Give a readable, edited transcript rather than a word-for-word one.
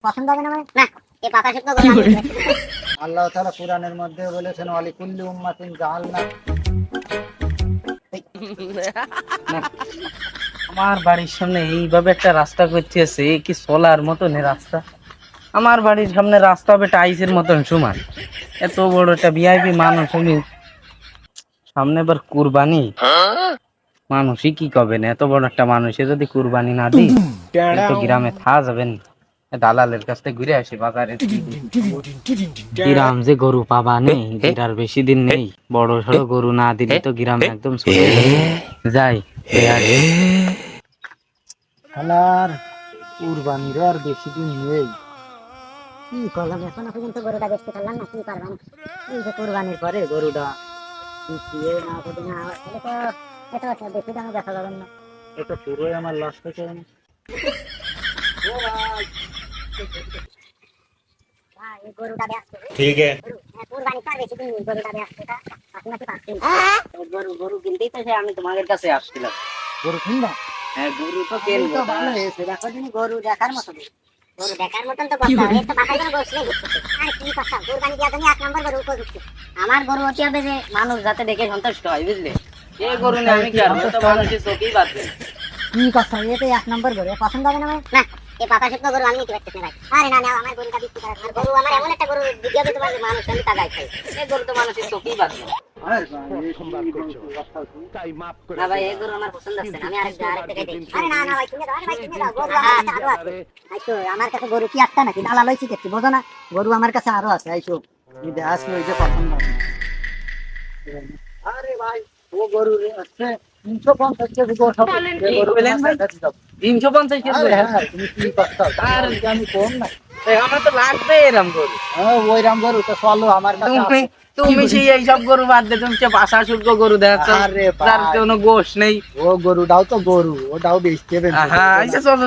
পছন্দ হবে না মানে না এই পাতা শুকনো গরু আমি আল্লাহ তাআলা কুরআনের মধ্যে বলেছেন ওয়ালি কুল্লি উম্মাতিন জাআলনা আমার বাড়ির সামনে এইভাবে একটা রাস্তা করতেছে, কি চলার মতন রাস্তা? আমার বাড়ির সামনে রাস্তা হবে টাইসের মতন সমান। এত বড় একটা ভিআইপি মানুষ আমি সামনে এবার কুরবানি, মানুষই কি কবে না? এত বড় একটা মানুষে যদি কুরবানি না দিই তো গ্রামে থাকা যাবে না। দালালের কাছ থেকে ঘুরে আসি বাজারে। গ্রাম যে গরু পাবা নেই, আর বেশি দিন নেই। বড় সড়ো গরু না দিলে তো গ্রাম একদম চলে যাই। আল্লাহর কুরবানির আর বেশি দিন নেই। কি করলাম এখনো পর্যন্ত গরুটা বেচতে পারলাম না, কি পারলাম? এই যে কুরবানির পরে গরুটা বিক্রিয়ে না যদি না হয় তাহলে তো এটা একটা বেশি দামে দেখা যাবে না। এটা পুরোই আমার লস হয়েছে। ও ভাই ভাই এই গরুটা ব্যস্ত ঠিক আছে। কুরবানি তো আর বেশি দিন নেই, গরুটা ব্যস্তটা আপনি কি পাচ্ছেন? গরু গরু কিনতেই তো আমি তোমাদের কাছে আসছিলাম। গরু কিনবা? হ্যাঁ, গরু তো তো কিনবো। ভালো হয়েছে, দেখো দিন গরু দেখার মতো। গরু দেখার মতন তো কথা, এর তো বাসায় কোনো গোশ নেই। আর কি কথা, কুরবানি দিয়া তুমি এক নম্বর গরু উপযুক্ত। আমার গরু হচ্ছে হবে যে মানুষ যাতে দেখে সন্তুষ্ট হয়, বুঝলে? এই গরু নিয়ে আমি কি আর তো মানুষের চোখেই বাদ দেয়। কি কথা, এ তো এক নম্বর গরু, পছন্দ হবে না মানে না এই পাতা শুকনো গরু আমি নিতে পারতেছি না ভাই। আরে না না আমার গরুটা বিক্রি করা, আমার গরু আমার এমন একটা গরু ভিডিও দিতে পারবে মানুষ আমি তাগাই খাই। এই গরু তো মানুষের চোখেই বাদ দেয়। না ভাই এই গরু আমার পছন্দ হচ্ছে না, আমি আরেক জায়গায় দেখি। আরে না না ভাই কিনে দাও, আরে ভাই কিনে দাও, গরু আমার কাছে আরো আছে। আইসো আমার কাছে গরু কি একটা নাকি দালাল হইছি দেখছি, বোঝো না? গরু আমার কাছে আরো আছে, আইসো যদি আসলো ওই যে পছন্দ হবে। আরে ভাই ও গরু আছে 350 কেজি গরু সব গরু বলেন ভাই 350 কেজি। হ্যাঁ তুমি কি করছো? আর আমি কম না, আমার তো লাগবে এরকম গরু। ওই রাম গরু তো চলো আমার কাছে তুমি আছে। তুমি সেই এইসব গরু বাদ দিয়ে তুমি বাসা শুল্ক গরু দেখাচ্ছ, আরে যার ভাই কোনো গোশ নেই। ও গরুটাও তো গরু, ওটাও বেচতে হবে। হ্যাঁ, চলো।